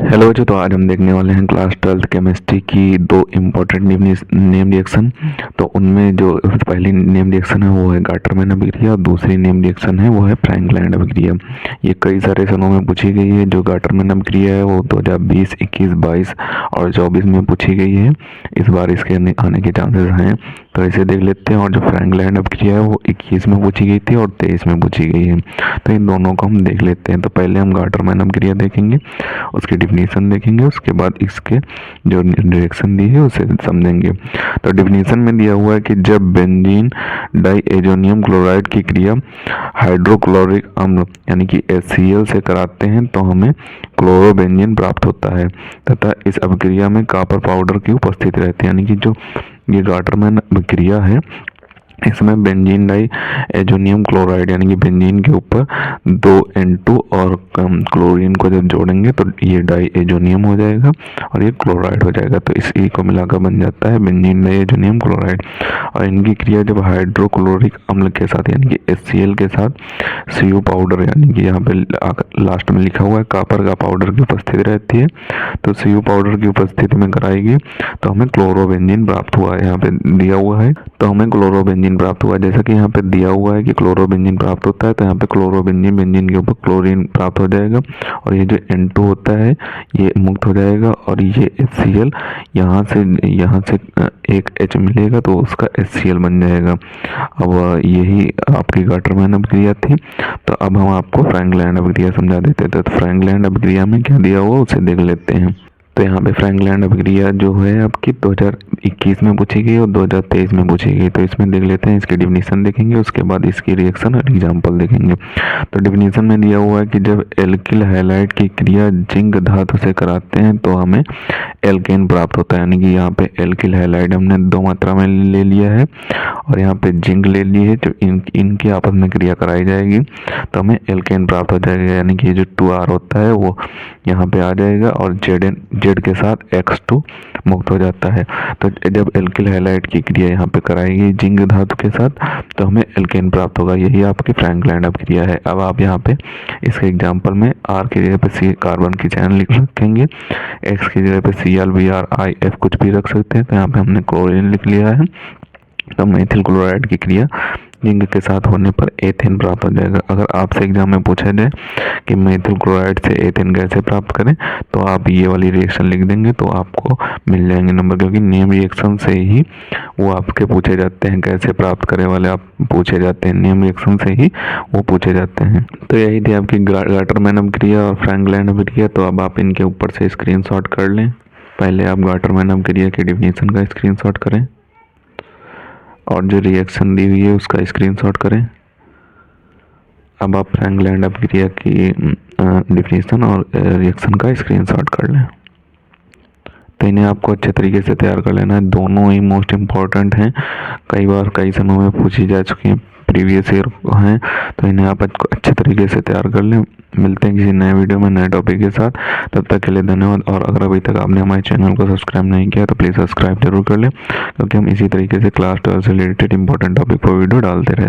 Hello बच्चों, तो आज हम देखने वाले हैं क्लास 12th केमिस्ट्री की दो इम्पोर्टेंट नेम रिएक्शन। तो उनमें जो पहली नेम रिएक्शन है वो है गाटरमैन अभिक्रिया और दूसरी नेम रिएक्शन है वो है फ्रैंकलैंड अभिक्रिया। ये कई सारे सनों में पूछी गई है। जो गाटरमैन अभिक्रिया है वो 2020, 21, 22 और 24 में पूछी गई है। इस बार इसके आने के चांसेस हैं, तो इसे देख लेते हैं। और जो फ्रैंकलैंड अभिक्रिया है वो 21 में पूछी गई थी और 23 में पूछी गई है, तो इन दोनों को हम देख लेते हैं। तो पहले हम गाटरमैन अभिक्रिया देखेंगे, उसकी डिफिनीशन देखेंगे, उसके बाद इसके जो डायरेक्शन दी है उसे समझेंगे। तो डिफिनीशन में दिया हुआ है कि जब बेंजीन डाइएजोनियम क्लोराइड की क्रिया हाइड्रोक्लोरिक अम्ल यानी कि HCl से कराते हैं तो हमें क्लोरोबेंजीन प्राप्त होता है तथा इस अभिक्रिया में कॉपर पाउडर की उपस्थिति रहती है। यानी कि जो ये गाटरमैन अभिक्रिया है इसमें बेंजीन डाइएजोनियम क्लोराइड यानी कि बेंजीन के ऊपर 2N2 और क्लोरीन को जब जोड़ेंगे तो ये डाइएजोनियम हो जाएगा और ये क्लोराइड हो जाएगा। तो इस E को मिलाकर बन जाता है बेंजीन डाइएजोनियम क्लोराइड। और इनकी क्रिया जब हाइड्रोक्लोरिक अम्ल के साथ यानी कि HCl के साथ CO पाउडर यानी कि यहाँ पे लास्ट में लिखा हुआ है कॉपर का पाउडर की उपस्थिति रहती है, तो CO पाउडर की उपस्थिति में कराएगी तो हमें क्लोरोबेंजीन प्राप्त हुआ है। यहाँ पे दिया हुआ है तो हमें क्लोरोबेंजीन प्राप्त हुआ है। जैसा कि यहाँ पे दिया हुआ है कि क्लोरोबेंजीन प्राप्त होता है, तो यहाँ पे क्लोरोबेंजीन बेंजीन के ऊपर क्लोरीन प्राप्त हो जाएगा और ये जो N2 होता है ये मुक्त हो जाएगा और ये HCl यहाँ से एक H मिलेगा तो उसका HCl बन जाएगा। अब यही आपकी गाटरमैन अभिक्रिया थी। तो अब हम आपको फ्रैंकलैंड अभिक्रिया समझा देते हैं। तो फ्रैंकलैंड अभिक्रिया में क्या दिया हुआ उसे देख लेते हैं। तो यहाँ पे फ्रैंकलैंड अभिक्रिया जो है आपकी 2021 में पूछी गई और 2023 में पूछी गई। तो इसमें देख लेते हैं, इसकी डिफिनीशन देखेंगे, उसके बाद इसकी रिएक्शन और एग्जांपल देखेंगे। तो डिफिनीशन में दिया हुआ है कि जब एल्किल हैलाइड की क्रिया जिंक धातु से कराते हैं तो हमें एल्केन प्राप्त होता है। यानी कि यहाँ पे एल्किल हैलाइड हमने 2 मात्रा में ले लिया है और यहाँ पे जिंक ले ली है। जो इनकी आपस में क्रिया कराई जाएगी तो हमें एल्केन प्राप्त हो जाएगा। यानी कि ये जो 2R होता है वो यहाँ पे आ जाएगा और जेड के साथ X2 मुक्त हो जाता है। तो जब एल्किल हैलाइड की क्रिया यहाँ पे कराएगी जिंक धातु के साथ तो हमें एल्केन प्राप्त होगा। यही आपकी फ्रैंकलैंड अभिक्रिया है। अब आप यहाँ पे इसके एग्जांपल में R की जगह पे C कार्बन की चैन लिख रखेंगे, X की जगह पे ClBrIF कुछ भी रख सकते हैं। तो यहाँ पे हमने क्लोरीन लिख लिया है। तो मेथिल क्लोराइड की क्रिया जिंक के साथ होने पर एथेन प्राप्त हो जाएगा। अगर आपसे एग्जाम में पूछा जाए कि मेथिल क्लोराइड से एथेन कैसे प्राप्त करें तो आप ये वाली रिएक्शन लिख देंगे तो आपको मिल जाएंगे नंबर, क्योंकि नेम रिएक्शन से ही वो आपके पूछे जाते हैं। कैसे प्राप्त करें वाले आप पूछे जाते हैं, नेम रिएक्शन से ही वो पूछे जाते हैं। तो यही थी आपकी गाटरमैन अभिक्रिया और फ्रैंकलैंड अभिक्रिया। तो अब आप इनके ऊपर से स्क्रीनशॉट कर लें। पहले आप गाटरमैन अभिक्रिया की डिफिनीशन का स्क्रीनशॉट करें और जो रिएक्शन दी हुई है उसका स्क्रीनशॉट करें। अब आप फ्रैंकलैंड अभिक्रिया की डिफिनीशन और रिएक्शन का स्क्रीनशॉट कर लें। तो इन्हें आपको अच्छे तरीके से तैयार कर लेना है। दोनों ही मोस्ट इम्पॉर्टेंट हैं, कई बार कई समय में पूछी जा चुकी हैं, प्रीवियस ईयर हैं। तो इन्हें आप अच्छे तरीके से तैयार कर लें। मिलते हैं किसी नए वीडियो में नए टॉपिक के साथ। तब तक के लिए धन्यवाद। और अगर अभी तक आपने हमारे चैनल को सब्सक्राइब नहीं किया तो प्लीज़ सब्सक्राइब जरूर कर लें, क्योंकि हम इसी तरीके से क्लास 12 से रिलेटेड इंपॉर्टेंट टॉपिक पर वीडियो डालते रहते हैं।